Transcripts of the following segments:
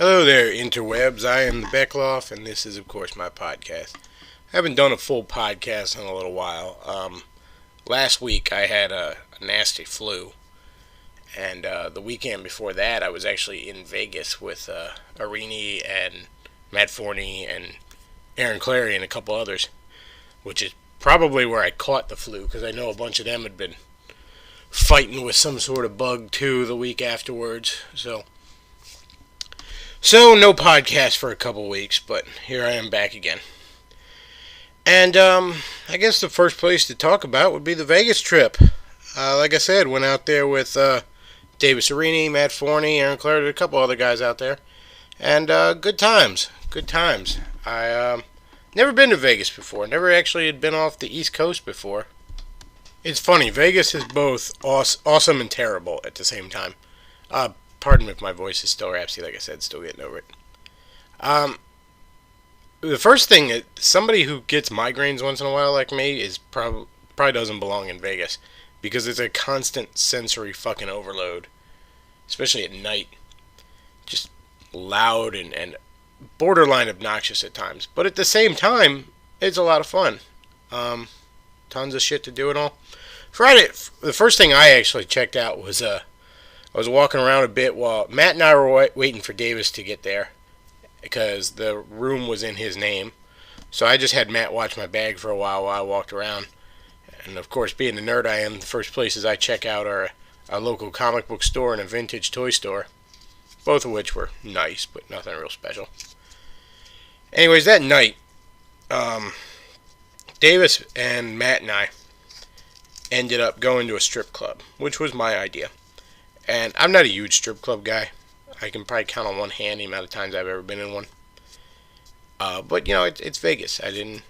Hello there, interwebs. I am the Bechtloff, and this is, of course, my podcast. I haven't done a full podcast in a little while. Last week I had a nasty flu, and the weekend before that I was actually in Vegas with Arini and Matt Forney and Aaron Clary and a couple others, which is probably where I caught the flu, because I know a bunch of them had been fighting with some sort of bug too the week afterwards. So no podcast for a couple weeks, but here I am back again. And I guess the first place to talk about would be the Vegas trip. Like I said, went out there with Davis Arini, Matt Forney, Aaron Clare, a couple other guys out there. And good times. I never been to Vegas before. Never actually had been off the East Coast before. It's funny, Vegas is both awesome and terrible at the same time. Pardon me if my voice is still raspy, like I said, still getting over it. The first thing, somebody who gets migraines once in a while like me is probably doesn't belong in Vegas, because it's a constant sensory fucking overload, especially at night. Just loud and borderline obnoxious at times. But at the same time, it's a lot of fun. Tons of shit to do and all. Friday, the first thing I actually checked out was I was walking around a bit while Matt and I were waiting for Davis to get there, because the room was in his name. So I just had Matt watch my bag for a while I walked around. And of course, being the nerd I am, the first places I check out are a local comic book store and a vintage toy store. Both of which were nice, but nothing real special. Anyways, that night, Davis and Matt and I ended up going to a strip club, which was my idea. And I'm not a huge strip club guy. I can probably count on one hand the amount of times I've ever been in one. But, you know, it's Vegas. I didn't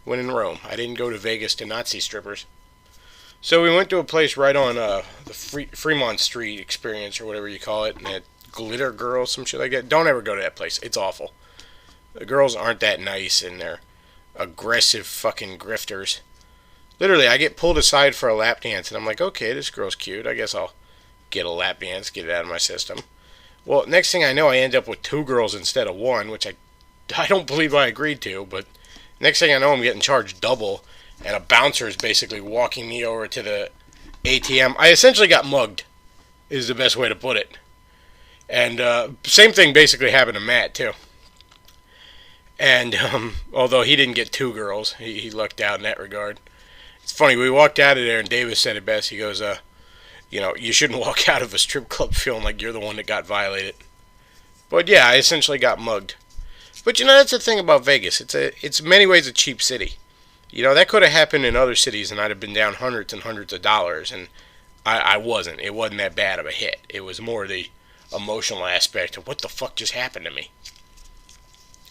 win in Rome. I didn't go to Vegas to not see strippers. So we went to a place right on the Fremont Street Experience, or whatever you call it, and that Glitter Girl, some shit like that. Don't ever go to that place. It's awful. The girls aren't that nice, and they're aggressive fucking grifters. Literally, I get pulled aside for a lap dance, and I'm like, okay, this girl's cute. I guess I'll get a lap dance, get it out of my system. Well, next thing I know, I end up with 2 girls instead of 1, which I don't believe I agreed to, but next thing I know, I'm getting charged double, and a bouncer is basically walking me over to the ATM. I essentially got mugged, is the best way to put it. And same thing basically happened to Matt, too. And although he didn't get 2 girls, he lucked out in that regard. It's funny, we walked out of there, and Davis said it best. He goes, you know, you shouldn't walk out of a strip club feeling like you're the one that got violated. But yeah, I essentially got mugged. But you know, that's the thing about Vegas. It's in many ways a cheap city. You know, that could have happened in other cities and I'd have been down hundreds and hundreds of dollars. And I wasn't. It wasn't that bad of a hit. It was more the emotional aspect of what the fuck just happened to me.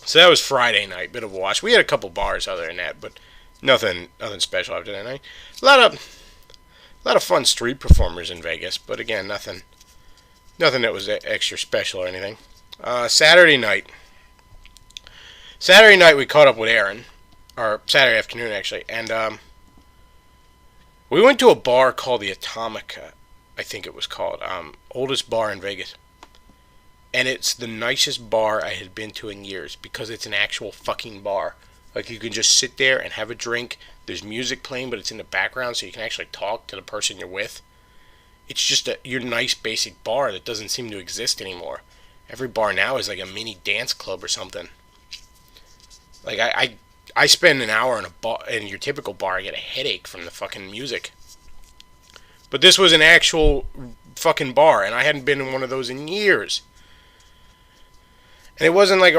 So that was Friday night. Bit of a wash. We had a couple bars other than that, but nothing special after that night. A lot of fun street performers in Vegas, but again, nothing that was extra special or anything. Saturday night we caught up with Aaron, or Saturday afternoon actually, and we went to a bar called the Atomica, I think it was called, oldest bar in Vegas, and it's the nicest bar I had been to in years, because it's an actual fucking bar. Like, you can just sit there and have a drink. There's music playing, but it's in the background, so you can actually talk to the person you're with. It's just your nice basic bar that doesn't seem to exist anymore. Every bar now is like a mini dance club or something. Like, I spend an hour in a bar, in your typical bar, I get a headache from the fucking music. But this was an actual fucking bar, and I hadn't been in one of those in years. And it wasn't like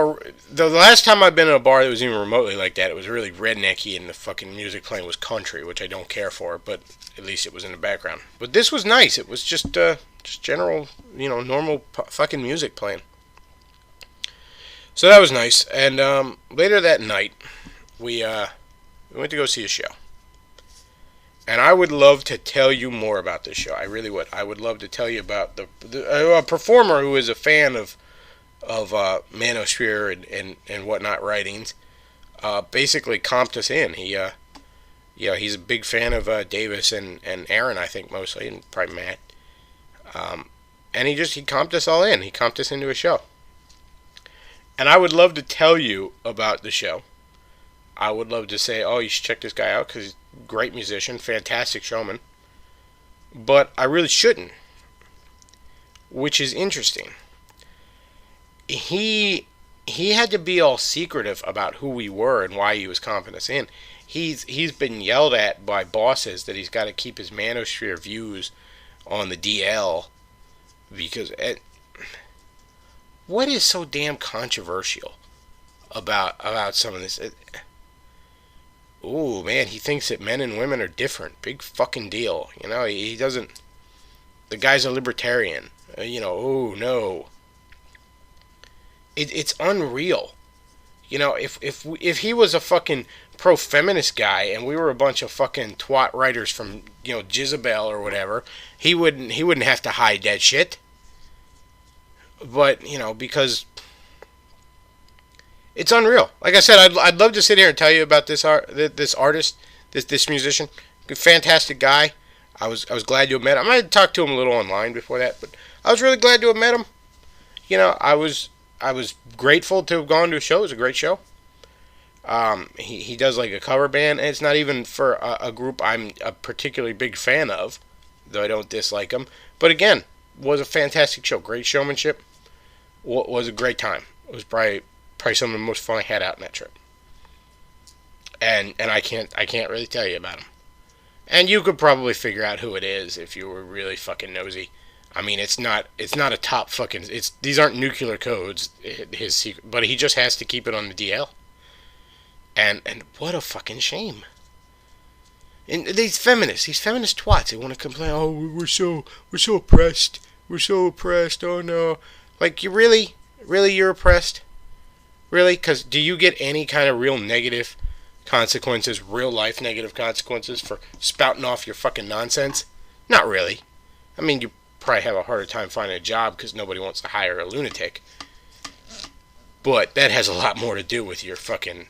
the last time I've been in a bar that was even remotely like that, it was really rednecky and the fucking music playing was country, which I don't care for, but at least it was in the background. But this was nice. It was just general, you know, normal fucking music playing. So that was nice. And later that night, we went to go see a show. And I would love to tell you more about this show. I really would. I would love to tell you about a performer who is a fan of Manosphere and whatnot writings, basically comped us in. He's a big fan of Davis and Aaron, I think, mostly, and probably Matt. And he comped us all in. He comped us into a show. And I would love to tell you about the show. I would love to say, oh, you should check this guy out because he's a great musician, fantastic showman. But I really shouldn't, which is interesting. He had to be all secretive about who we were and why he was confident us in. He's been yelled at by bosses that he's got to keep his manosphere views on the DL because what is so damn controversial about some of this? Oh man, he thinks that men and women are different. Big fucking deal. You know, he doesn't. The guy's a libertarian. Oh no. It's unreal. You know, if he was a fucking pro-feminist guy and we were a bunch of fucking twat writers from, Jezebel or whatever, he wouldn't have to hide that shit. But, because it's unreal. Like I said, I'd love to sit here and tell you about this artist, this musician. Fantastic guy. I was glad to have met him. I had talked to him a little online before that, but I was really glad to have met him. I was grateful to have gone to a show. It was a great show. He does like a cover band, and it's not even for a group I'm a particularly big fan of, though I don't dislike them. But again, was a fantastic show. Great showmanship. Was a great time. It was probably some of the most fun I had out in that trip. And I can't really tell you about him. And you could probably figure out who it is if you were really fucking nosy. I mean, it's not a top fucking. These aren't nuclear codes. His secret, but he just has to keep it on the DL. And what a fucking shame. And these feminist twats. They want to complain. Oh, we're so oppressed. We're so oppressed. Oh no. Like, you really you're oppressed. Really? Because do you get any kind of real negative consequences, real life negative consequences for spouting off your fucking nonsense? Not really. I mean, you probably have a harder time finding a job because nobody wants to hire a lunatic. But that has a lot more to do with your fucking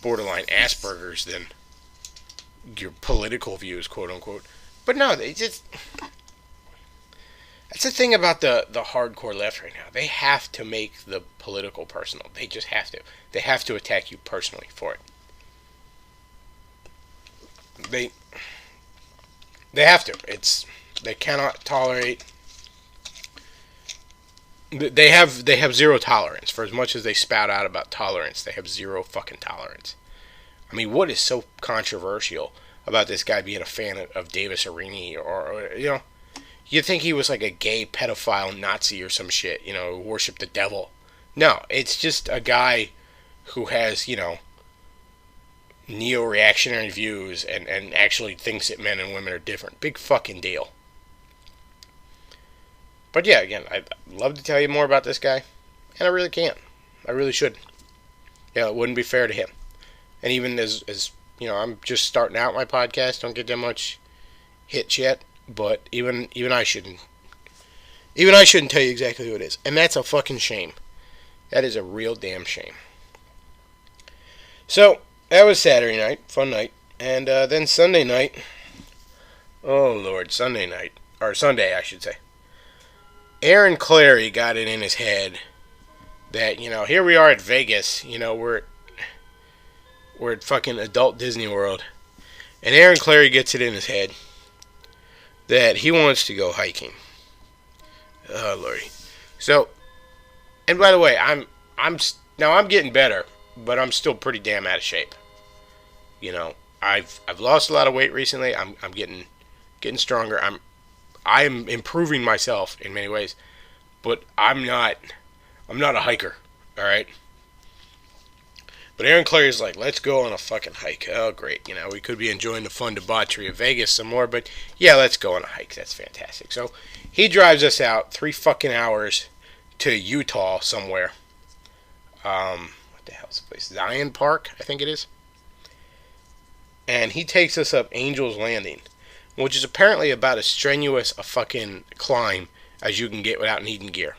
borderline Asperger's than your political views, quote unquote. But no, they just. That's the thing about the hardcore left right now. They have to make the political personal. They just have to. They have to attack you personally for it. They have to. They cannot tolerate. They have zero tolerance. For as much as they spout out about tolerance, they have zero fucking tolerance. I mean, what is so controversial about this guy being a fan of Davis Arini or you'd think he was like a gay pedophile Nazi or some shit, who worshiped the devil. No, it's just a guy who has, neo-reactionary views and actually thinks that men and women are different. Big fucking deal. But yeah, again, I'd love to tell you more about this guy, and I really can't. I really should. It wouldn't be fair to him. And even as I'm just starting out my podcast, don't get that much hits yet, but even I shouldn't tell you exactly who it is. And that's a fucking shame. That is a real damn shame. So, that was Saturday night, fun night. And then Sunday night, oh Lord, Sunday night, or Sunday I should say. Aaron Clary got it in his head that, here we are at Vegas, we're at fucking adult Disney World. And Aaron Clary gets it in his head that he wants to go hiking. Oh Lordy. So, and by the way, I'm getting better, but I'm still pretty damn out of shape. I've lost a lot of weight recently. I'm getting stronger. I am improving myself in many ways, but I'm not a hiker, all right? But Aaron Clary's like, let's go on a fucking hike. Oh, great. We could be enjoying the fun debauchery of Vegas some more, but yeah, let's go on a hike. That's fantastic. So he drives us out 3 fucking hours to Utah somewhere. What the hell's the place? Zion Park, I think it is. And he takes us up Angel's Landing, which is apparently about as strenuous a fucking climb as you can get without needing gear.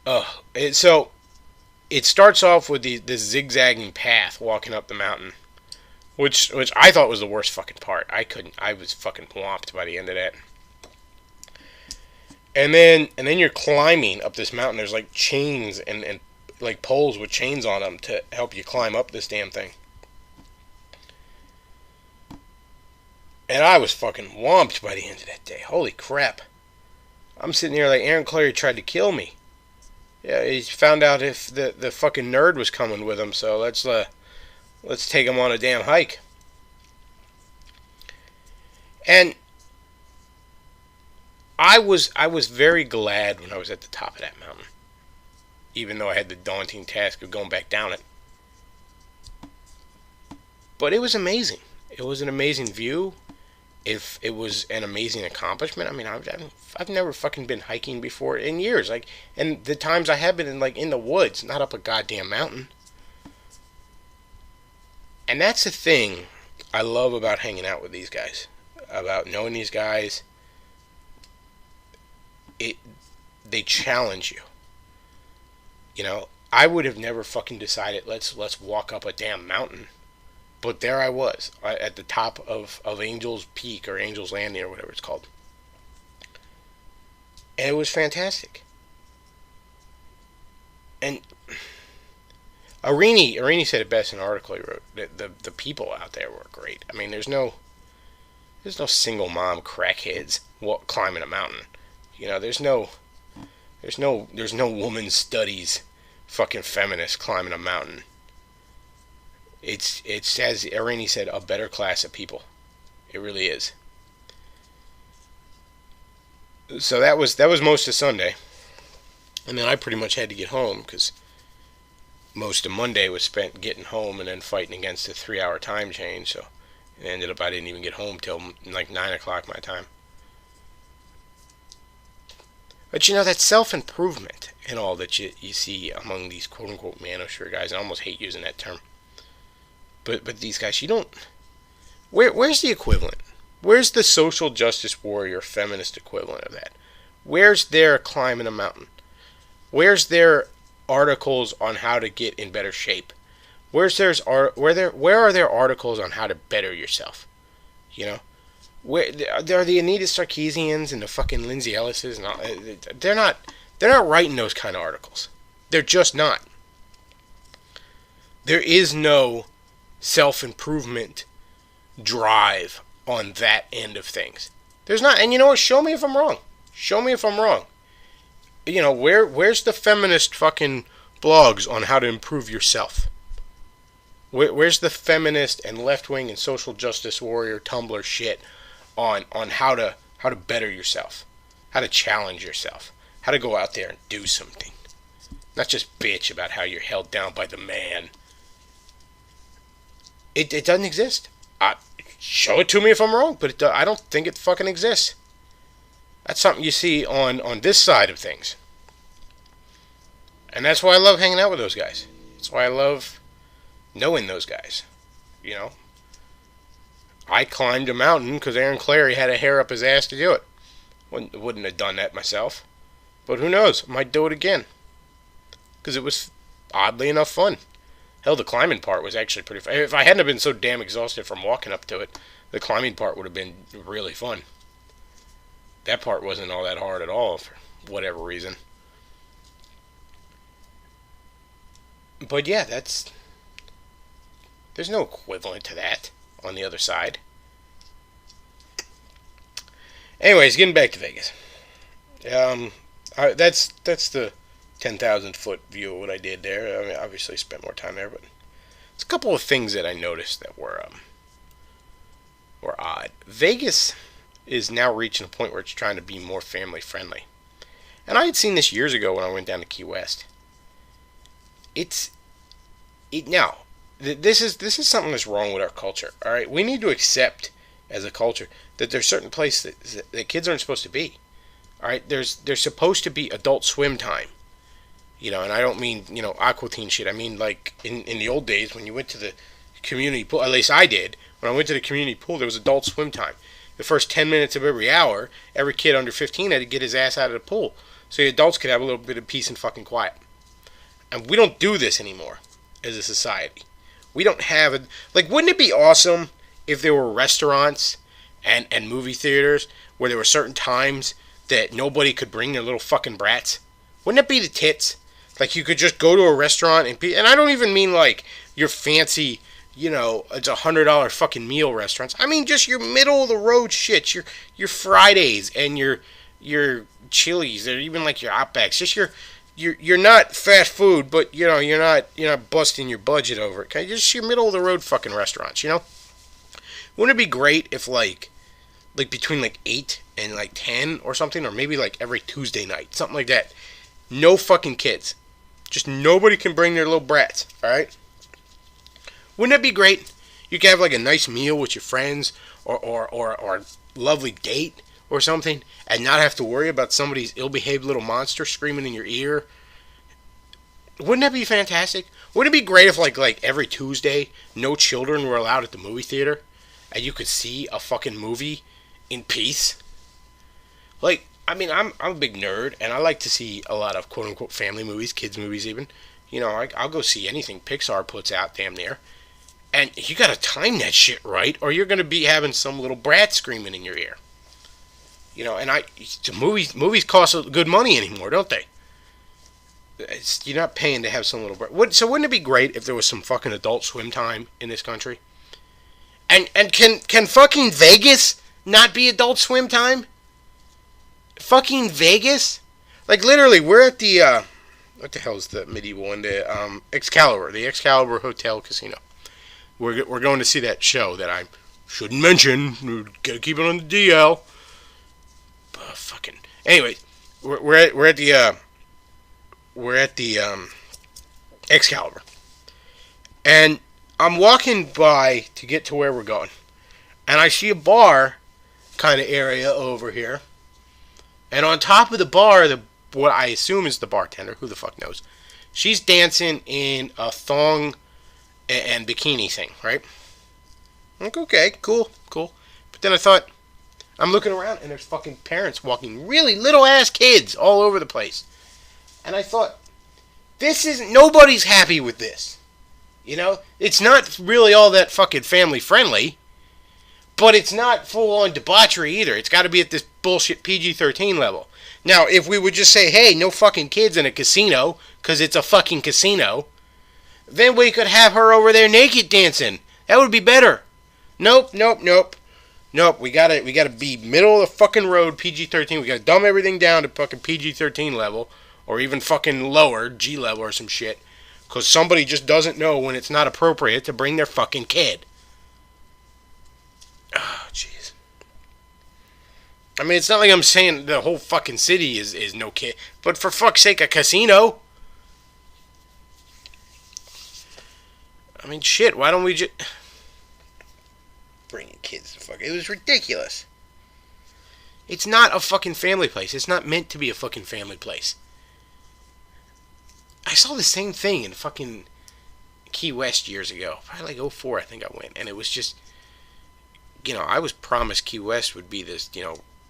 So it starts off with this zigzagging path walking up the mountain, which I thought was the worst fucking part. I was fucking whomped by the end of that. And then you're climbing up this mountain. There's like chains and like poles with chains on them to help you climb up this damn thing. And I was fucking whomped by the end of that day. Holy crap. I'm sitting here like Aaron Clary tried to kill me. Yeah, he found out if the fucking nerd was coming with him, so let's take him on a damn hike. And I was very glad when I was at the top of that mountain, even though I had the daunting task of going back down it. But it was amazing. It was an amazing view. If it was an amazing accomplishment, I mean, I've never fucking been hiking before in years. Like, and the times I have been in the woods, not up a goddamn mountain. And that's the thing I love about hanging out with these guys, about knowing these guys. They challenge you. You know, I would have never fucking decided let's walk up a damn mountain. But there I was, at the top of Angel's Peak, or Angel's Landing, or whatever it's called. And it was fantastic. And Arini said it best in an article he wrote. The people out there were great. I mean, there's no single mom crackheads climbing a mountain. You know, there's no woman studies fucking feminists climbing a mountain. It's as Arini said, a better class of people. It really is. So that was most of Sunday, and then I pretty much had to get home because most of Monday was spent getting home and then fighting against a 3-hour time change. So it ended up I didn't even get home till like 9 o'clock my time. But you know, that self-improvement and all that you see among these quote-unquote manosphere guys, I almost hate using that term. But these guys, you don't... Where's the equivalent? Where's the social justice warrior feminist equivalent of that? Where's their climbing a mountain? Where's their articles on how to get in better shape? Where are there articles on how to better yourself? You know? Where are the Anita Sarkeesians and the fucking Lindsay Ellises and all? They're not writing those kind of articles. They're just not. There is no self-improvement drive on that end of things. There's not. And you know what? Show me if I'm wrong. Show me if I'm wrong. You know, where's the feminist fucking blogs on how to improve yourself? Where's the feminist and left-wing and social justice warrior Tumblr shit on how to better yourself, how to challenge yourself, how to go out there and do something, not just bitch about how you're held down by the man. It doesn't exist. Show it to me if I'm wrong, but I don't think it fucking exists. That's something you see on this side of things. And that's why I love hanging out with those guys. That's why I love knowing those guys. You know? I climbed a mountain because Aaron Clary had a hair up his ass to do it. Wouldn't have done that myself. But who knows? I might do it again. Because it was oddly enough fun. Hell, the climbing part was actually pretty fun. If I hadn't been so damn exhausted from walking up to it, the climbing part would have been really fun. That part wasn't all that hard at all, for whatever reason. But yeah, there's no equivalent to that on the other side. Anyways, getting back to Vegas. That's the 10,000 foot view of what I did there. I mean, obviously spent more time there, but it's a couple of things that I noticed that were odd. Vegas is now reaching a point where it's trying to be more family friendly, and I had seen this years ago when I went down to Key West. This is something that's wrong with our culture. All right, we need to accept as a culture that there's certain places that kids aren't supposed to be. All right, there's supposed to be adult swim time. You know, and I don't mean, you know, Aqua Teen shit. I mean, like, in the old days, when you went to the community pool, at least I did, when I went to the community pool, there was adult swim time. The first 10 minutes of every hour, every kid under 15 had to get his ass out of the pool, so the adults could have a little bit of peace and fucking quiet. And we don't do this anymore as a society. We don't have wouldn't it be awesome if there were restaurants and movie theaters where there were certain times that nobody could bring their little fucking brats? Wouldn't it be the tits? Like, you could just go to a restaurant and I don't even mean like your fancy, it's $100 fucking meal restaurants. I mean just your middle of the road shit, your Fridays and your Chili's, or even like your Outbacks. Just you're not fast food, but you're not busting your budget over it. Okay, just your middle of the road fucking restaurants. Wouldn't it be great if like between like 8 and like 10 or something, or maybe like every Tuesday night, something like that. No fucking kids. Just nobody can bring their little brats, alright? Wouldn't that be great? You could have like a nice meal with your friends or a lovely date or something, and not have to worry about somebody's ill-behaved little monster screaming in your ear. Wouldn't that be fantastic? Wouldn't it be great if like every Tuesday no children were allowed at the movie theater and you could see a fucking movie in peace? Like, I mean, I'm a big nerd, and I like to see a lot of quote-unquote family movies, kids movies even. I'll go see anything Pixar puts out damn near. And you gotta time that shit right, or you're gonna be having some little brat screaming in your ear. The movies cost good money anymore, don't they? You're not paying to have some little brat. So wouldn't it be great if there was some fucking Adult Swim time in this country? And can fucking Vegas not be Adult Swim time? Fucking Vegas? Like, literally, we're at the, what the hell is the medieval one? The, Excalibur. The Excalibur Hotel Casino. We're going to see that show that I shouldn't mention. Gotta keep it on the DL. Anyway, we're at the Excalibur. And I'm walking by to get to where we're going. And I see a bar kind of area over here. And on top of the bar, what I assume is the bartender, who the fuck knows, she's dancing in a thong and bikini thing, right? I'm like, okay, cool. But then I thought, I'm looking around and there's fucking parents walking, really little ass kids all over the place. And I thought, nobody's happy with this. It's not really all that fucking family friendly. But it's not full-on debauchery either. It's got to be at this bullshit PG-13 level. Now, if we would just say, hey, no fucking kids in a casino, because it's a fucking casino, then we could have her over there naked dancing. That would be better. Nope. We gotta be middle of the fucking road, PG-13. We gotta dumb everything down to fucking PG-13 level, or even fucking lower, G level or some shit, because somebody just doesn't know when it's not appropriate to bring their fucking kid. Oh, jeez. I mean, it's not like I'm saying the whole fucking city is no kid. But for fuck's sake, a casino? I mean, shit, why don't we just... bringing kids to fuck... It was ridiculous. It's not a fucking family place. It's not meant to be a fucking family place. I saw the same thing in fucking Key West years ago. Probably like 04, I think I went. And it was just... I was promised Key West would be this,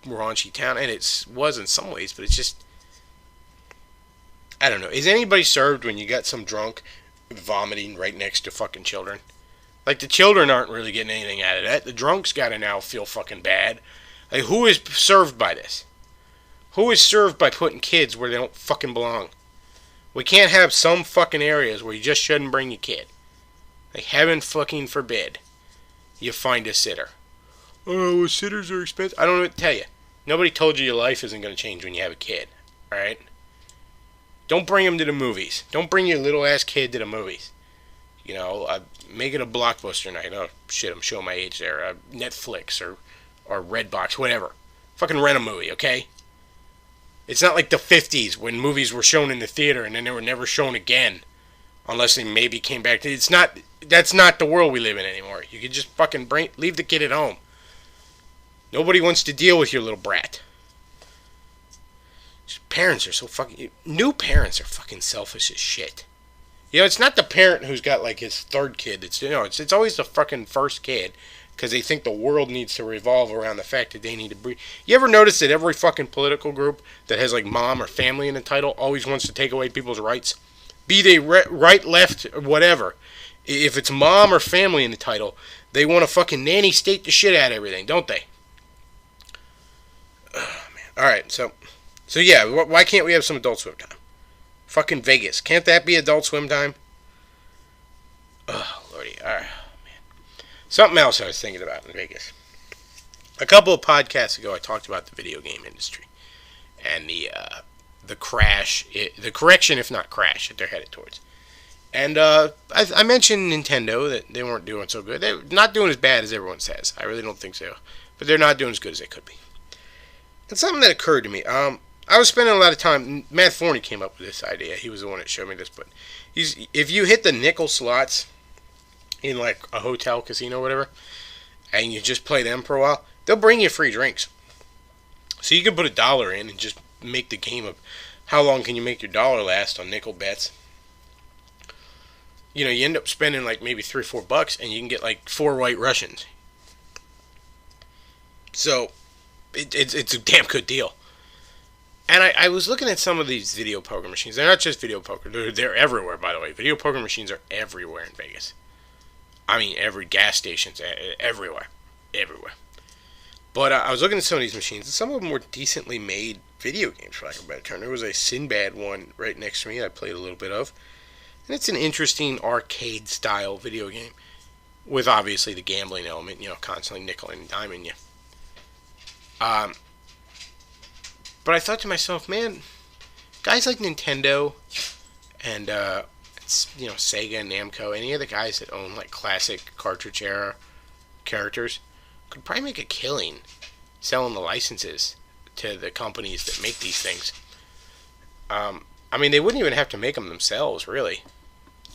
raunchy town, and it was in some ways, but it's just, I don't know. Is anybody served when you got some drunk vomiting right next to fucking children? Like, the children aren't really getting anything out of that. The drunks gotta now feel fucking bad. Like, who is served by this? Who is served by putting kids where they don't fucking belong? We can't have some fucking areas where you just shouldn't bring your kid. Like, heaven fucking forbid you find a sitter. Oh, well, sitters are expensive. I don't know what to tell you. Nobody told you your life isn't going to change when you have a kid. Alright? Don't bring them to the movies. Don't bring your little ass kid to the movies. Make it a Blockbuster night. Oh, shit, I'm showing my age there. Netflix or Redbox, whatever. Fucking rent a movie, okay? It's not like the 50s when movies were shown in the theater and then they were never shown again. Unless they maybe came back to... That's not the world we live in anymore. You could just fucking leave the kid at home. Nobody wants to deal with your little brat. Parents are so fucking... New parents are fucking selfish as shit. It's not the parent who's got like his third kid. It's always the fucking first kid. Because they think the world needs to revolve around the fact that they need to breed. You ever notice that every fucking political group that has like mom or family in the title always wants to take away people's rights? Be they right, left, or whatever. If it's mom or family in the title, they want to fucking nanny state the shit out of everything, don't they? Oh, man. All right, so yeah, why can't we have some Adult Swim time? Fucking Vegas, can't that be Adult Swim time? Oh lordy, all right, man. Something else I was thinking about in Vegas. A couple of podcasts ago, I talked about the video game industry and the crash, the correction, if not crash, that they're headed towards. And I mentioned Nintendo, that they weren't doing so good. They're not doing as bad as everyone says. I really don't think so. But they're not doing as good as they could be. And something that occurred to me. I was spending a lot of time. Matt Forney came up with this idea. He was the one that showed me this. But if you hit the nickel slots in like a hotel, casino, whatever, and you just play them for a while, they'll bring you free drinks. So you can put $1 in and just make the game of how long can you make your dollar last on nickel bets. You know, you end up spending like maybe $3 or $4, and you can get like 4 White Russians. So it's a damn good deal. And I was looking at some of these video poker machines. They're not just video poker. They're everywhere, by the way. Video poker machines are everywhere in Vegas. I mean, every gas station's everywhere. Everywhere. But I was looking at some of these machines, and some of them were decently made video games, for lack of a better term. There was a Sinbad one right next to me I played a little bit of. And it's an interesting arcade-style video game with, obviously, the gambling element, you know, constantly nickel and diming you. But I thought to myself, man, guys like Nintendo and, you know, Sega and Namco, any of the guys that own, like, classic cartridge-era characters could probably make a killing selling the licenses to the companies that make these things. I mean, they wouldn't even have to make them themselves, really.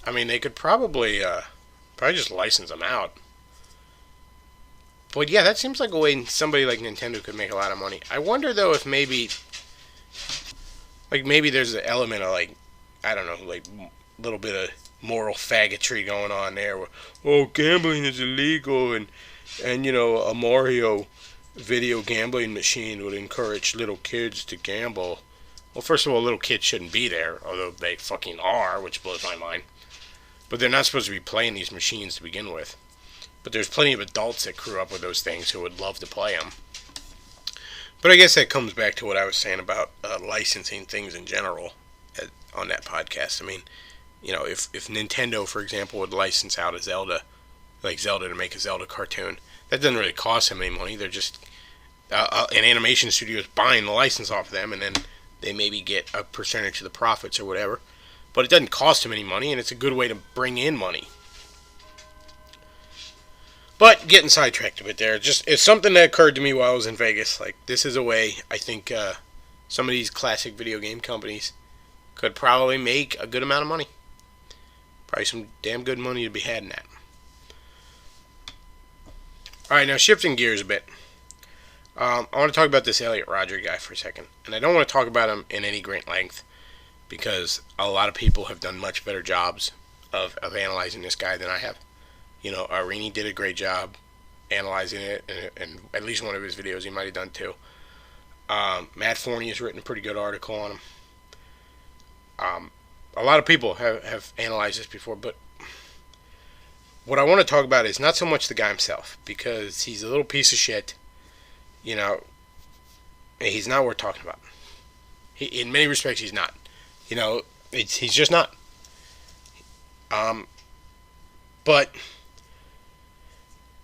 I mean, they could probably just license them out. But yeah, that seems like a way somebody like Nintendo could make a lot of money. I wonder, though, if maybe there's an element of, like, I don't know, like, a little bit of moral faggotry going on there. Where, oh, gambling is illegal, and you know, a Mario video gambling machine would encourage little kids to gamble. Well, first of all, little kids shouldn't be there, although they fucking are, which blows my mind. But they're not supposed to be playing these machines to begin with. But there's plenty of adults that grew up with those things who would love to play them. But I guess that comes back to what I was saying about licensing things in general on that podcast. I mean, you know, if Nintendo, for example, would license out a Zelda, like Zelda to make a Zelda cartoon, that doesn't really cost them any money. They're just an animation studio is buying the license off of them, and then they maybe get a percentage of the profits or whatever. But it doesn't cost them any money, and it's a good way to bring in money. But getting sidetracked a bit there, it's something that occurred to me while I was in Vegas. Like, this is a way I think some of these classic video game companies could probably make a good amount of money. Probably some damn good money to be had in that. Alright, now shifting gears a bit. I want to talk about this Elliot Rodger guy for a second. And I don't want to talk about him in any great length, because a lot of people have done much better jobs of analyzing this guy than I have. You know, Arini did a great job analyzing it, and at least one of his videos he might have done too. Matt Forney has written a pretty good article on him. A lot of people have analyzed this before, but what I want to talk about is not so much the guy himself, because he's a little piece of shit. You know, he's not worth talking about. In many respects, he's not. You know, he's just not. But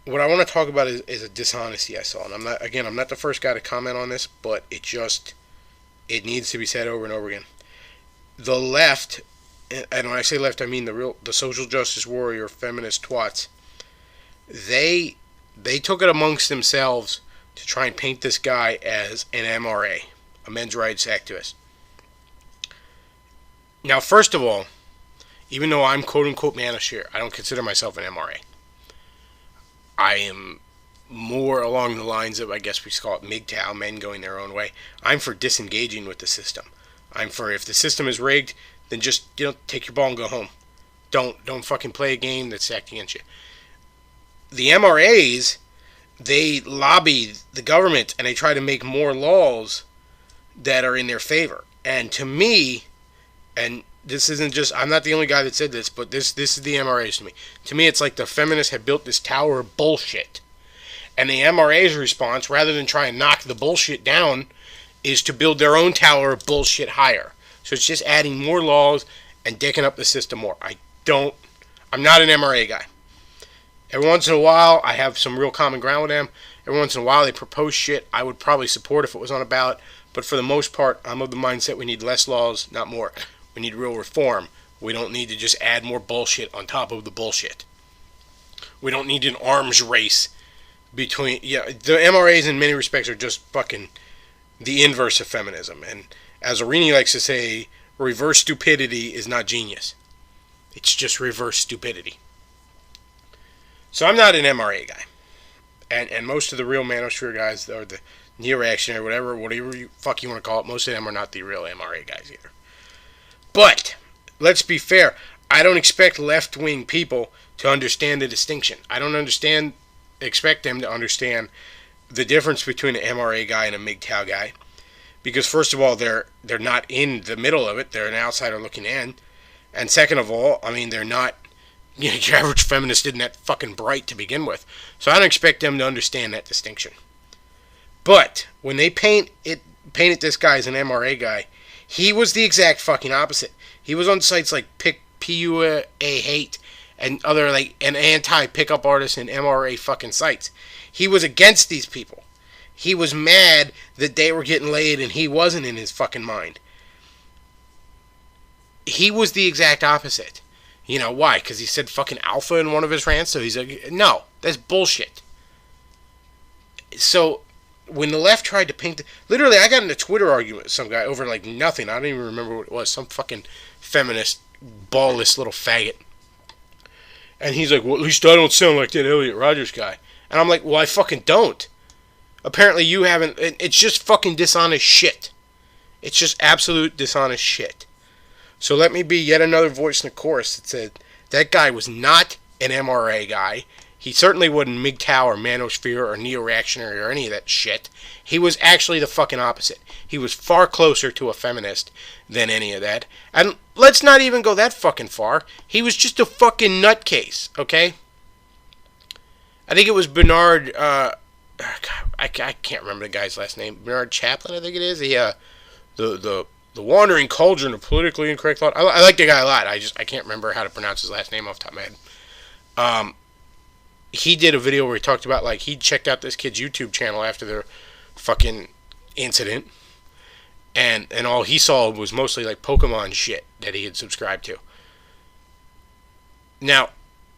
what I want to talk about is a dishonesty I saw. And I'm not the first guy to comment on this, but it needs to be said over and over again. The left, and when I say left, I mean the social justice warrior, feminist twats, they took it amongst themselves to try and paint this guy as an MRA, a men's rights activist. Now, first of all, even though I'm quote-unquote manosphere, I don't consider myself an MRA. I am more along the lines of, I guess we call it MGTOW, men going their own way. I'm for disengaging with the system. I'm for, if the system is rigged, then just, you know, take your ball and go home. Don't fucking play a game that's stacked against you. The MRAs, they lobby the government and they try to make more laws that are in their favor. And to me, and this isn't just, I'm not the only guy that said this, but this is the MRAs to me. To me, it's like the feminists have built this tower of bullshit. And the MRA's response, rather than try and knock the bullshit down, is to build their own tower of bullshit higher. So it's just adding more laws and dicking up the system more. I'm not an MRA guy. Every once in a while, I have some real common ground with them. Every once in a while, they propose shit I would probably support if it was on a ballot. But for the most part, I'm of the mindset we need less laws, not more. We need real reform. We don't need to just add more bullshit on top of the bullshit. We don't need an arms race between... Yeah, the MRAs in many respects are just fucking the inverse of feminism. And as Arini likes to say, reverse stupidity is not genius. It's just reverse stupidity. So I'm not an MRA guy. And most of the real manosphere guys, or the neo-reactionary, whatever you fuck you want to call it, most of them are not the real MRA guys either. But, let's be fair, I don't expect left-wing people to understand the distinction. I don't expect them to understand the difference between an MRA guy and a MGTOW guy. Because first of all, they're not in the middle of it. They're an outsider looking in. And second of all, I mean, they're not, your average feminist isn't that fucking bright to begin with. So I don't expect them to understand that distinction. But when they painted this guy as an MRA guy, he was the exact fucking opposite. He was on sites like PUA Hate and other like an anti-pickup artist and MRA fucking sites. He was against these people. He was mad that they were getting laid and he wasn't in his fucking mind. He was the exact opposite. You know, why? Because he said fucking alpha in one of his rants? So he's like, no, that's bullshit. So, when the left tried to paint... Literally, I got in a Twitter argument with some guy over like nothing. I don't even remember what it was. Some fucking feminist, ballless little faggot. And he's like, well, at least I don't sound like that Elliot Rodgers guy. And I'm like, well, I fucking don't. Apparently you haven't... It's just fucking dishonest shit. It's just absolute dishonest shit. So let me be yet another voice in the chorus that said that guy was not an MRA guy. He certainly wasn't MGTOW or manosphere or neo-reactionary or any of that shit. He was actually the fucking opposite. He was far closer to a feminist than any of that. And let's not even go that fucking far. He was just a fucking nutcase, okay? I think it was Bernard, I can't remember the guy's last name. Bernard Chaplin, I think it is. The wandering cauldron of politically incorrect thought. I like the guy a lot. I can't remember how to pronounce his last name off the top of my head. He did a video where he talked about, like, he checked out this kid's YouTube channel after the fucking incident. And all he saw was mostly, like, Pokemon shit that he had subscribed to. Now,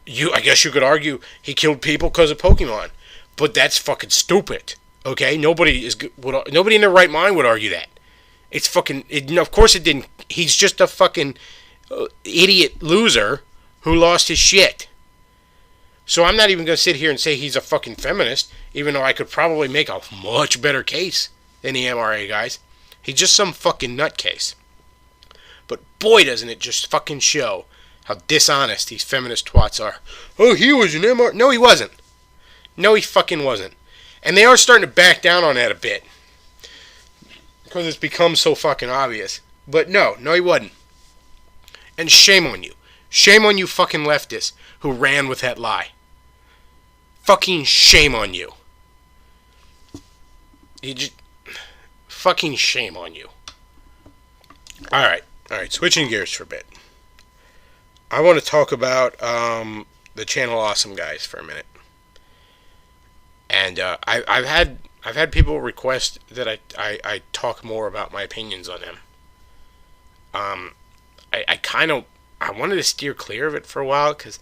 I guess you could argue he killed people because of Pokemon. But that's fucking stupid. Okay? Nobody in their right mind would argue that. It's fucking... of course it didn't. He's just a fucking idiot loser who lost his shit. So I'm not even going to sit here and say he's a fucking feminist, even though I could probably make a much better case than the MRA guys. He's just some fucking nutcase. But boy, doesn't it just fucking show how dishonest these feminist twats are. Oh, he was an MRA... No, he wasn't. No, he fucking wasn't. And they are starting to back down on that a bit. Because it's become so fucking obvious. But no, he wasn't. And shame on you. Shame on you fucking leftists who ran with that lie. Fucking shame on you. Fucking shame on you. Alright, switching gears for a bit. I want to talk about the Channel Awesome guys for a minute. And I've had people request that I talk more about my opinions on them. I wanted to steer clear of it for a while because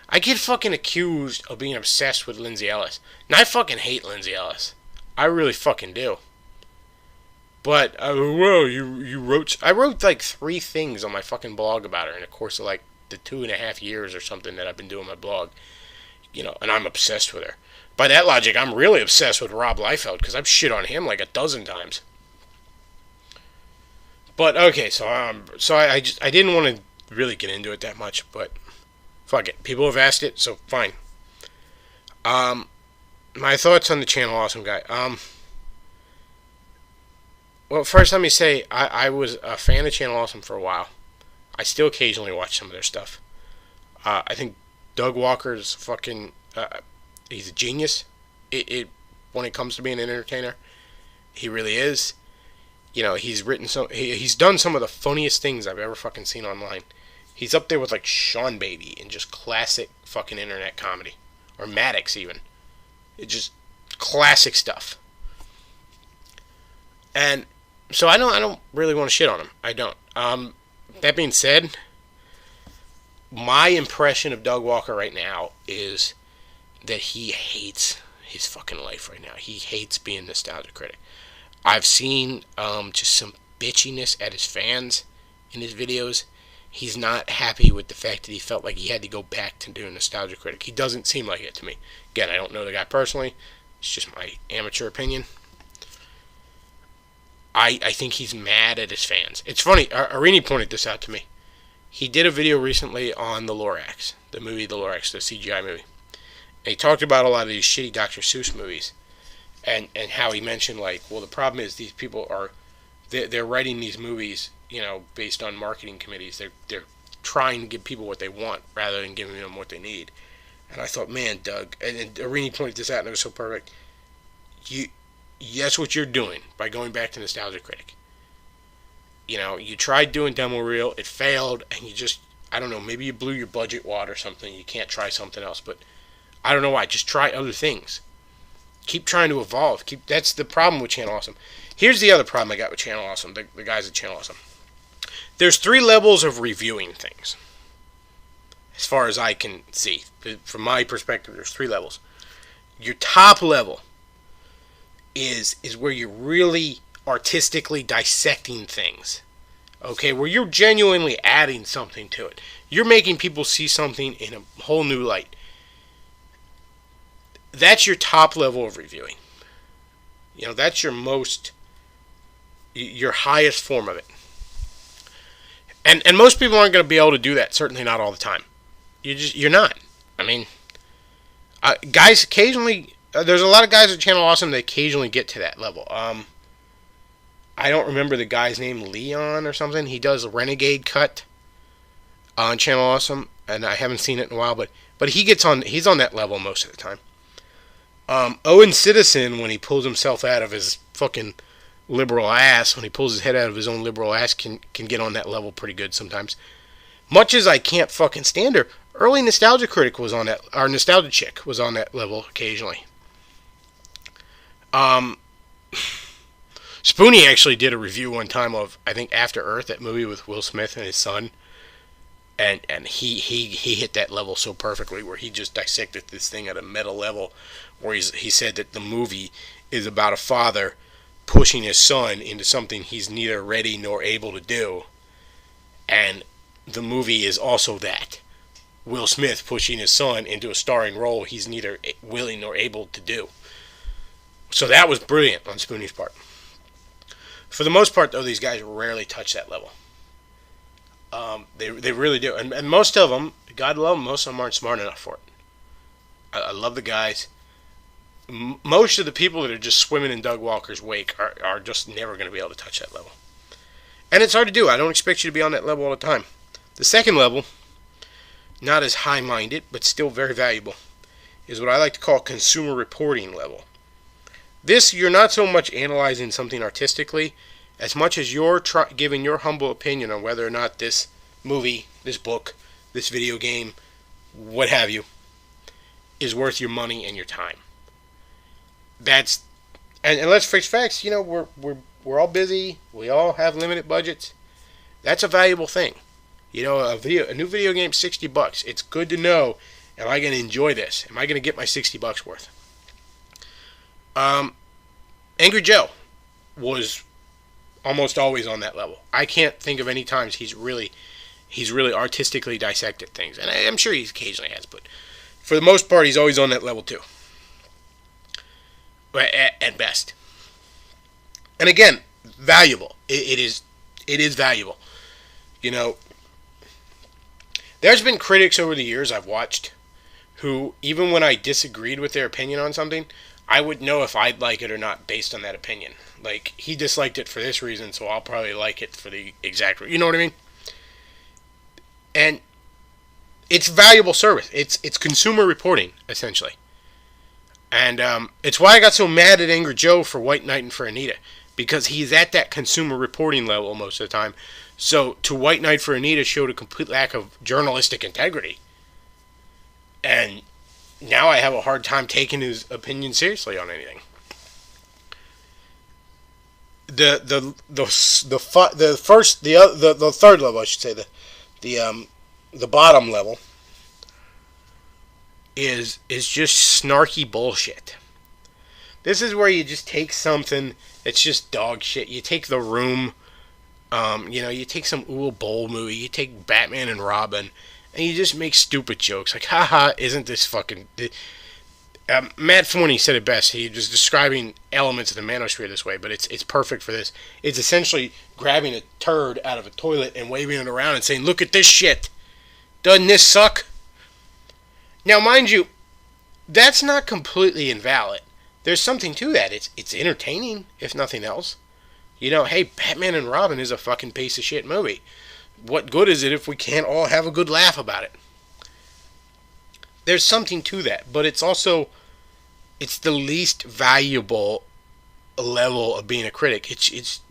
I get fucking accused of being obsessed with Lindsay Ellis. And I fucking hate Lindsay Ellis. I really fucking do. But, you wrote... I wrote like 3 things on my fucking blog about her in the course of like the 2.5 years or something that I've been doing my blog. You know, and I'm obsessed with her. By that logic, I'm really obsessed with Rob Liefeld because I've shit on him like a dozen times. But okay, so I didn't want to really get into it that much, but fuck it. People have asked it, so fine. My thoughts on the Channel Awesome guy. Well, first let me say I was a fan of Channel Awesome for a while. I still occasionally watch some of their stuff. I think Doug Walker's fucking... he's a genius. When it comes to being an entertainer, he really is. he's done some of the funniest things I've ever fucking seen online. He's up there with like Sean Baby and just classic fucking internet comedy, or Maddox even. It's just classic stuff. And so I don't really want to shit on him. I don't. That being said, my impression of Doug Walker right now is that he hates his fucking life right now. He hates being nostalgia critic. I've seen just some bitchiness at his fans in his videos. He's not happy with the fact that he felt like he had to go back to doing nostalgia critic. He doesn't seem like it to me. Again, I don't know the guy personally. It's just my amateur opinion. I think he's mad at his fans. It's funny, Arini pointed this out to me. He did a video recently on the Lorax, the movie The Lorax, the CGI movie. And he talked about a lot of these shitty Dr. Seuss movies. And how he mentioned, like, well, the problem is these people they're writing these movies, based on marketing committees. They're trying to give people what they want rather than giving them what they need. And I thought, man, Doug, and Arini pointed this out, and it was so perfect. That's what you're doing by going back to Nostalgia Critic. You tried doing demo reel, it failed, and you just, I don't know, maybe you blew your budget wad or something. You can't try something else, but I don't know why. Just try other things. Keep trying to evolve. That's the problem with Channel Awesome. Here's the other problem I got with Channel Awesome, the guys at Channel Awesome. There's 3 levels of reviewing things. As far as I can see. From my perspective, there's 3 levels. Your top level is where you're really artistically dissecting things. Okay, where you're genuinely adding something to it. You're making people see something in a whole new light. That's your top level of reviewing. That's your highest form of it. And most people aren't going to be able to do that. Certainly not all the time. You're not. I mean, guys occasionally, there's a lot of guys at Channel Awesome that occasionally get to that level. I don't remember the guy's name, Leon or something. He does a Renegade cut on Channel Awesome, and I haven't seen it in a while, but he's on that level most of the time. Owen Citizen, when he pulls himself out of his fucking liberal ass, when he pulls his head out of his own liberal ass, can get on that level pretty good sometimes. Much as I can't fucking stand her, early Nostalgia Critic was on that, our Nostalgia Chick was on that level occasionally. Spoonie actually did a review one time of, I think, After Earth, that movie with Will Smith and his son. And he hit that level so perfectly, where he just dissected this thing at a meta level, where he said that the movie is about a father pushing his son into something he's neither ready nor able to do. And the movie is also that. Will Smith pushing his son into a starring role he's neither willing nor able to do. So that was brilliant on Spoonie's part. For the most part, though, these guys rarely touch that level. They really do. And most of them, God love them, most of them aren't smart enough for it. I love the guys. Most of the people that are just swimming in Doug Walker's wake are just never going to be able to touch that level. And it's hard to do. I don't expect you to be on that level all the time. The second level, not as high-minded, but still very valuable, is what I like to call consumer reporting level. This, you're not so much analyzing something artistically, as much as you're giving your humble opinion on whether or not this movie, this book, this video game, what have you, is worth your money and your time. That's, and let's face facts, we're all busy, we all have limited budgets. That's a valuable thing. A new video game, $60. It's good to know, am I going to enjoy this? Am I going to get my $60 worth? Angry Joe was almost always on that level. I can't think of any times he's really artistically dissected things, and I'm sure he occasionally has, but for the most part, he's always on that level too. At best. And again, valuable. It is valuable. There's been critics over the years I've watched who, even when I disagreed with their opinion on something, I would know if I'd like it or not based on that opinion. Like, he disliked it for this reason, so I'll probably like it for the exact reason. You know what I mean? And it's valuable service. It's consumer reporting, essentially. And it's why I got so mad at Angry Joe for White Knight and for Anita. because he's at that consumer reporting level most of the time. So to White Knight for Anita showed a complete lack of journalistic integrity. And now I have a hard time taking his opinion seriously on anything. The third level, I should say, the bottom level is just snarky bullshit. This is where you just take something that's just dog shit. You take The Room, you take some Uwe Boll movie, you take Batman and Robin, and you just make stupid jokes like, haha, isn't this fucking... Matt Forney said it best. He was describing elements of the manosphere this way, but it's perfect for this. It's essentially grabbing a turd out of a toilet and waving it around and saying, look at this shit. Doesn't this suck? Now, mind you, that's not completely invalid. There's something to that. It's entertaining, if nothing else. Hey, Batman and Robin is a fucking piece of shit movie. What good is it if we can't all have a good laugh about it? There's something to that, but it's the least valuable level of being a critic.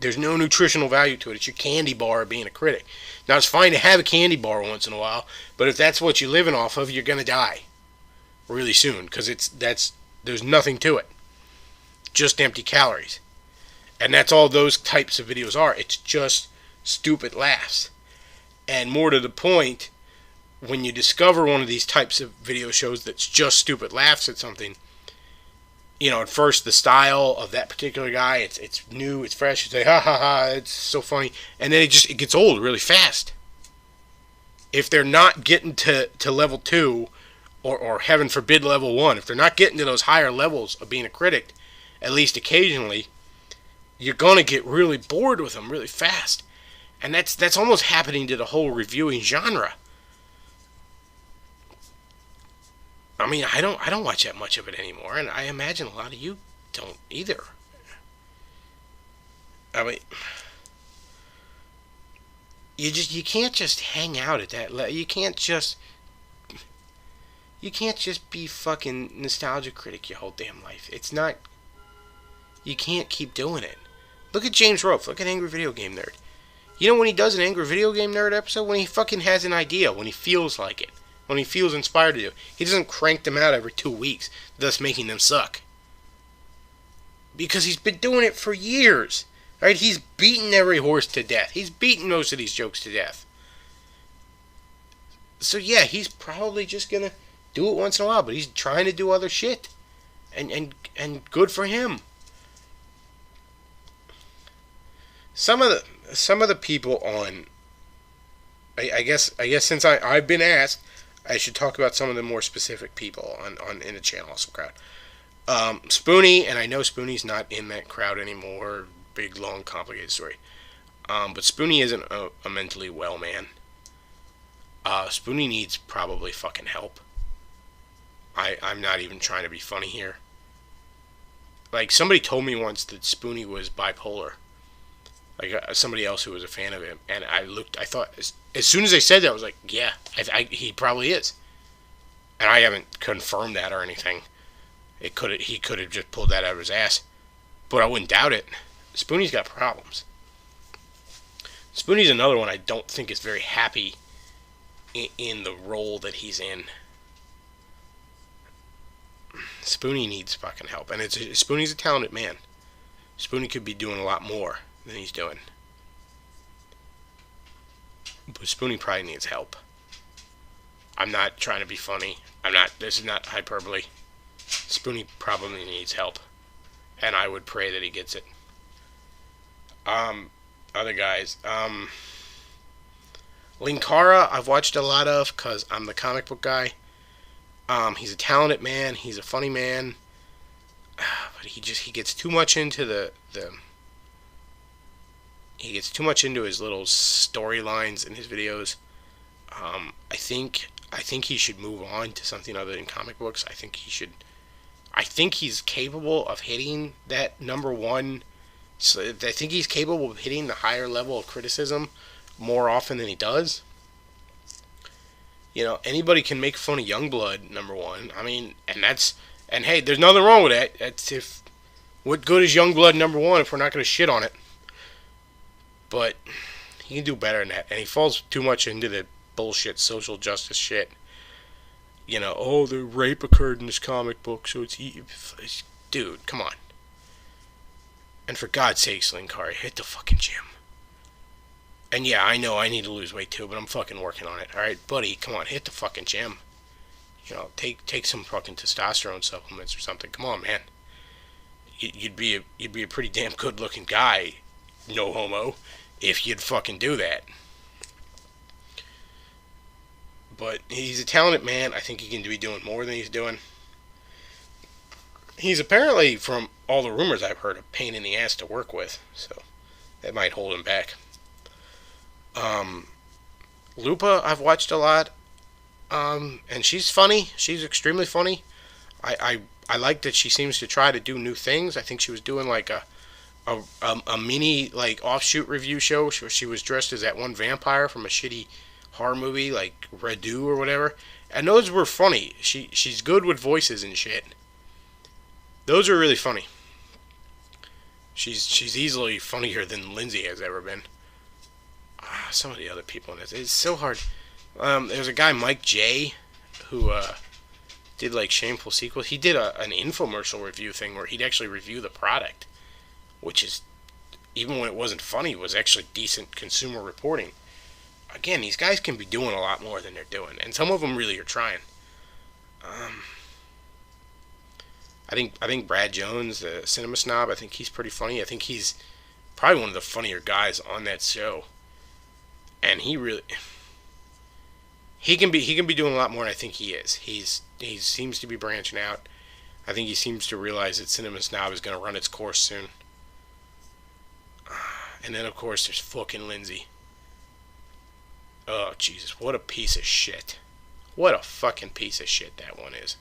There's no nutritional value to it. It's your candy bar of being a critic. Now, it's fine to have a candy bar once in a while, but if that's what you're living off of, you're gonna die really soon, because there's nothing to it. Just empty calories. And that's all those types of videos are. It's just stupid laughs. And more to the point, when you discover one of these types of video shows that's just stupid laughs at something, at first the style of that particular guy, it's new, it's fresh, you say, ha ha ha, it's so funny, and then it gets old really fast. If they're not getting to level 2, or heaven forbid level 1, if they're not getting to those higher levels of being a critic, at least occasionally, you're going to get really bored with them really fast. And that's almost happening to the whole reviewing genre. I mean, I don't watch that much of it anymore, and I imagine a lot of you don't either. I mean, you can't just hang out at that level. You can't just be fucking nostalgia critic your whole damn life. It's not. You can't keep doing it. Look at James Rolfe. Look at Angry Video Game Nerd. When he does an Angry Video Game Nerd episode, when he fucking has an idea, when he feels like it, when he feels inspired to do, he doesn't crank them out every 2 weeks, thus making them suck. Because he's been doing it for years. Right? He's beaten every horse to death. He's beaten most of these jokes to death. So yeah, he's probably just gonna do it once in a while, but he's trying to do other shit. And good for him. Some of the people on, I guess since I've been asked, I should talk about some of the more specific people on in the Channel Awesome crowd. Spoonie, and I know Spoonie's not in that crowd anymore. Big, long, complicated story. But Spoonie isn't a mentally well man. Spoonie needs probably fucking help. I'm not even trying to be funny here. Like, somebody told me once that Spoonie was bipolar. Like, somebody else who was a fan of him. And I thought, as soon as they said that, I was like, yeah, he probably is. And I haven't confirmed that or anything. He could have just pulled that out of his ass. But I wouldn't doubt it. Spoonie's got problems. Spoonie's another one I don't think is very happy in the role that he's in. Spoonie needs fucking help. And Spoonie's a talented man. Spoonie could be doing a lot more than he's doing. But Spoonie probably needs help. I'm not trying to be funny. This is not hyperbole. Spoonie probably needs help. And I would pray that he gets it. Other guys. Linkara, I've watched a lot of because I'm the comic book guy. He's a talented man. He's a funny man. But he gets too much into he gets too much into his little storylines in his videos. I think he should move on to something other than comic books. I think he's capable of hitting that number one. So I think he's capable of hitting the higher level of criticism more often than he does. Anybody can make fun of Youngblood, number one. I mean, and hey, there's nothing wrong with that. That's if What good is Youngblood #1 if we're not going to shit on it? But he can do better than that. And he falls too much into the bullshit social justice shit. You know, oh, the rape occurred in this comic book, so it's... Dude, come on. And for God's sake, Linkari, hit the fucking gym. And yeah, I know I need to lose weight too, but I'm fucking working on it. Alright, buddy, come on, hit the fucking gym. You know, take some fucking testosterone supplements or something. Come on, man. You'd be a pretty damn good looking guy, no homo, if you'd fucking do that. But he's a talented man. I think he can be doing more than he's doing. He's apparently, from all the rumors I've heard, a pain in the ass to work with, so that might hold him back. Lupa, I've watched a lot, and she's funny. She's extremely funny. I like that she seems to try to do new things. I think she was doing like a mini like offshoot review show where she was dressed as that one vampire from a shitty horror movie like Redu or whatever, and those were funny. She's good with voices and shit. Those are really funny. She's easily funnier than Lindsay has ever been. Some of the other people in this, it's so hard. There's a guy, Mike J, who did like Shameful Sequels. He did an infomercial review thing where he'd actually review the product, which is, even when it wasn't funny, was actually decent consumer reporting. Again, these guys can be doing a lot more than they're doing, and some of them really are trying. I think Brad Jones, the Cinema Snob, I think he's pretty funny. I think he's probably one of the funnier guys on that show. And he can be doing a lot more than I think he is. He seems to be branching out. I think he seems to realize that Cinema Snob is going to run its course soon. And then of course there's fucking Lindsay. Oh Jesus, what a piece of shit. What a fucking piece of shit that one is.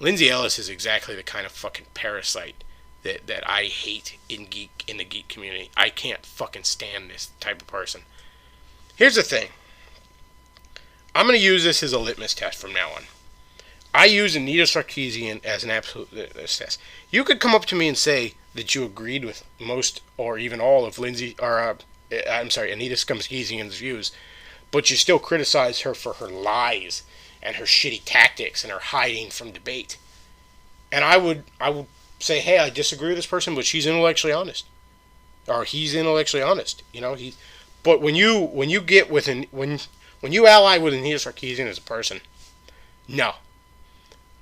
Lindsay Ellis is exactly the kind of fucking parasite that I hate in the geek community. I can't fucking stand this type of person. Here's the thing. I'm going to use this as a litmus test from now on. I use Anita Sarkeesian as an absolute litmus test. You could come up to me and say that you agreed with most or even all of Anita Sarkeesian's views, but you still criticize her for her lies and her shitty tactics and her hiding from debate. And I would say, hey, I disagree with this person, but she's intellectually honest, or he's intellectually honest. You know, But when you ally with Anita Sarkeesian as a person, no,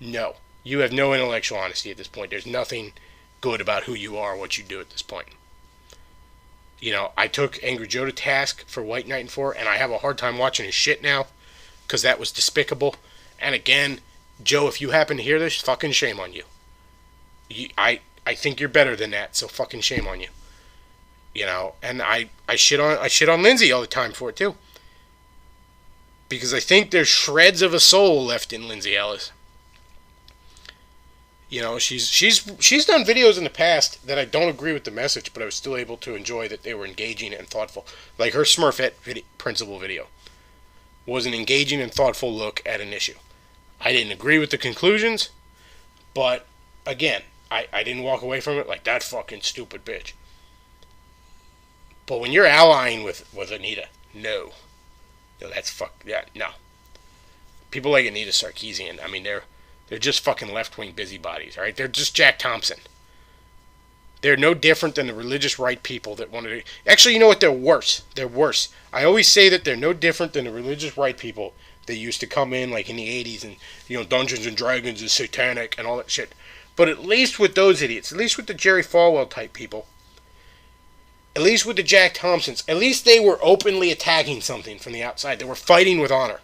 you have no intellectual honesty at this point. There's nothing good about who you are, or what you do at this point. You know, I took Angry Joe to task for White Knight and 4, and I have a hard time watching his shit now, because that was despicable. And again, Joe, if you happen to hear this, fucking shame on you. I think you're better than that, so fucking shame on you. You know, and I shit on Lindsay all the time for it too. Because I think there's shreds of a soul left in Lindsay Ellis. You know, she's done videos in the past that I don't agree with the message, but I was still able to enjoy that they were engaging and thoughtful. Like her Smurfette principle video was an engaging and thoughtful look at an issue. I didn't agree with the conclusions, but again, I didn't walk away from it like that fucking stupid bitch. But when you're allying with Anita, no, no. People like Anita Sarkeesian, I mean, they're just fucking left-wing busybodies, all right? They're just Jack Thompson. They're no different than the religious right people that wanted to... Actually, you know what? They're worse. They're worse. I always say that they're no different than the religious right people that used to come in, like, in the 80s, and, you know, Dungeons and Dragons is satanic and all that shit. But at least with those idiots, at least with the Jerry Falwell type people, at least with the Jack Thompsons, at least they were openly attacking something from the outside. They were fighting with honor.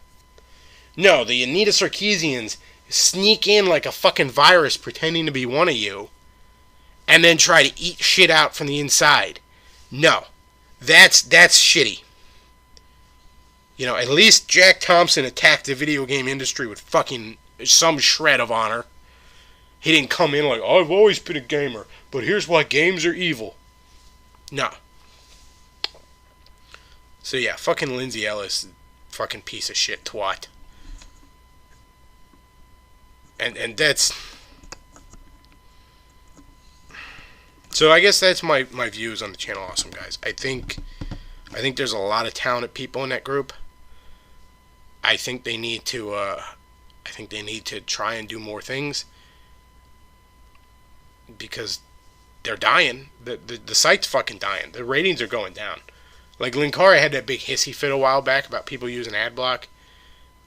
No, the Anita Sarkeesians sneak in like a fucking virus pretending to be one of you and then try to eat shit out from the inside. No. That's shitty. You know, at least Jack Thompson attacked the video game industry with fucking some shred of honor. He didn't come in like, I've always been a gamer, but here's why games are evil. No. So yeah, fucking Lindsay Ellis, fucking piece of shit twat. And that's So I guess that's my views on the Channel Awesome guys. I think there's a lot of talented people in that group. I think they need to try and do more things because they're dying. The site's fucking dying. The ratings are going down. Like Linkara had that big hissy fit a while back about people using ad block,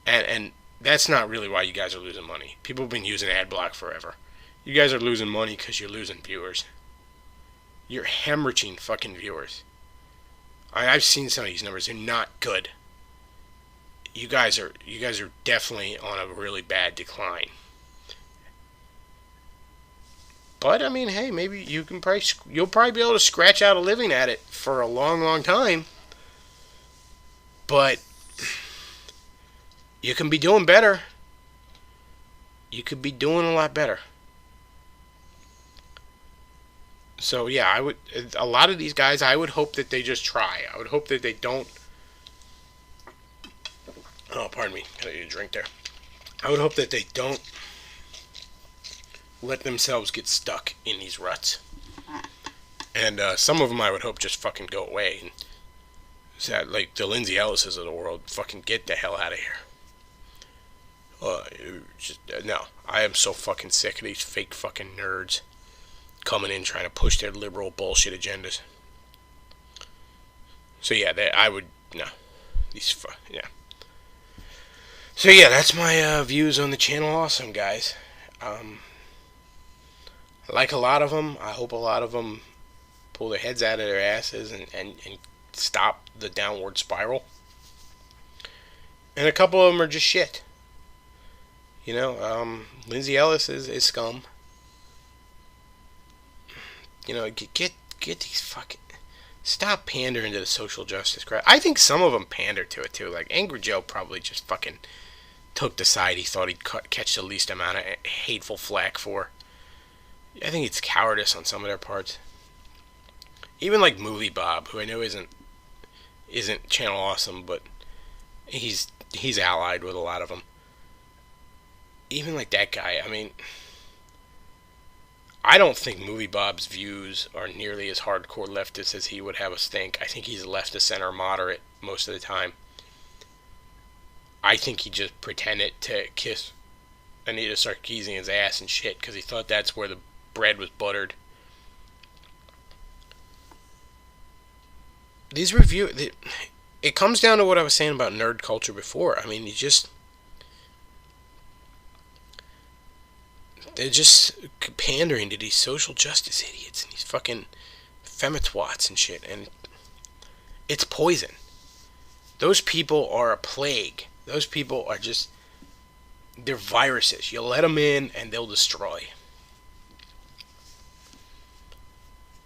and that's not really why you guys are losing money. People have been using ad block forever. You guys are losing money because you're losing viewers. You're hemorrhaging fucking viewers. I've seen some of these numbers. They're not good. You guys are definitely on a really bad decline. But I mean, hey, maybe you'll probably be able to scratch out a living at it for a long, long time. But you can be doing better. You could be doing a lot better. So yeah, a lot of these guys, I would hope that they just try. I would hope that they don't. Oh, pardon me. Gotta get a drink there. I would hope that they don't let themselves get stuck in these ruts. And some of them I would hope just fucking go away. And that, like the Lindsay Ellises of the world, fucking get the hell out of here. No, I am so fucking sick of these fake fucking nerds coming in trying to push their liberal bullshit agendas. So yeah, yeah. So yeah, that's my views on the Channel Awesome guys. I like a lot of them. I hope a lot of them pull their heads out of their asses and stop the downward spiral. And a couple of them are just shit. You know, Lindsay Ellis is scum. You know, get these fucking... Stop pandering to the social justice crowd. I think some of them pander to it, too. Like, Angry Joe probably just fucking took the side he thought he'd catch the least amount of hateful flack for. I think it's cowardice on some of their parts. Even like Movie Bob, who I know isn't Channel Awesome, but he's allied with a lot of them. Even like that guy, I mean... I don't think Movie Bob's views are nearly as hardcore leftist as he would have us think. I think he's left of center moderate most of the time. I think he just pretended to kiss Anita Sarkeesian's ass and shit because he thought that's where the bread was buttered. These it comes down to what I was saying about nerd culture before. I mean, they're just pandering to these social justice idiots and these fucking femitwats and shit, and it's poison. Those people are a plague. Those people are just... they're viruses. You let them in and they'll destroy.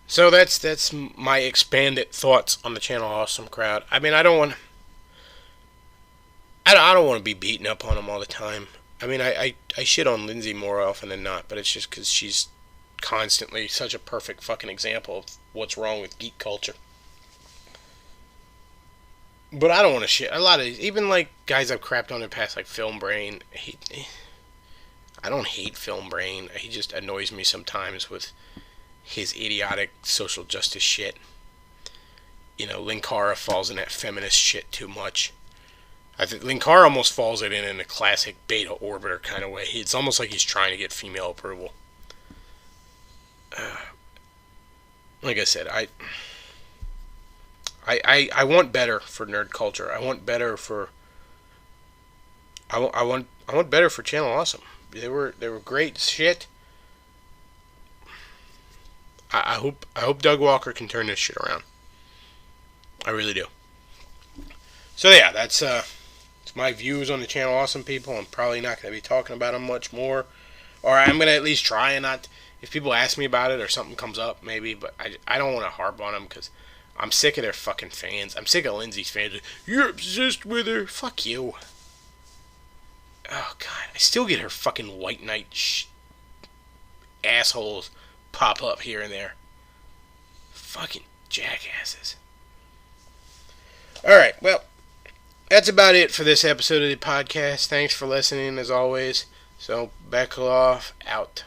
So that's my expanded thoughts on the Channel Awesome crowd. I mean, I don't want to be beating up on them all the time. I mean, I shit on Lindsay more often than not, but it's just because she's constantly such a perfect fucking example of what's wrong with geek culture. But I don't want to shit. A lot of these, even like guys I've crapped on in the past, like Film Brain. I don't hate Film Brain. He just annoys me sometimes with his idiotic social justice shit. You know, Linkara falls in that feminist shit too much. I think Linkara almost falls it in a classic beta orbiter kind of way. It's almost like he's trying to get female approval. Like I said, I want better for nerd culture. I want better for... I want better for Channel Awesome. They were great shit. I hope Doug Walker can turn this shit around. I really do. So yeah, that's my views on the Channel Awesome people. I'm probably not going to be talking about them much more. Or I'm going to at least try and not... If people ask me about it or something comes up, maybe. But I don't want to harp on them because I'm sick of their fucking fans. I'm sick of Lindsay's fans. You're obsessed with her. Fuck you. Oh, God. I still get her fucking white knight assholes pop up here and there. Fucking jackasses. Alright, well... That's about it for this episode of the podcast. Thanks for listening, as always. So, Bechtloff out.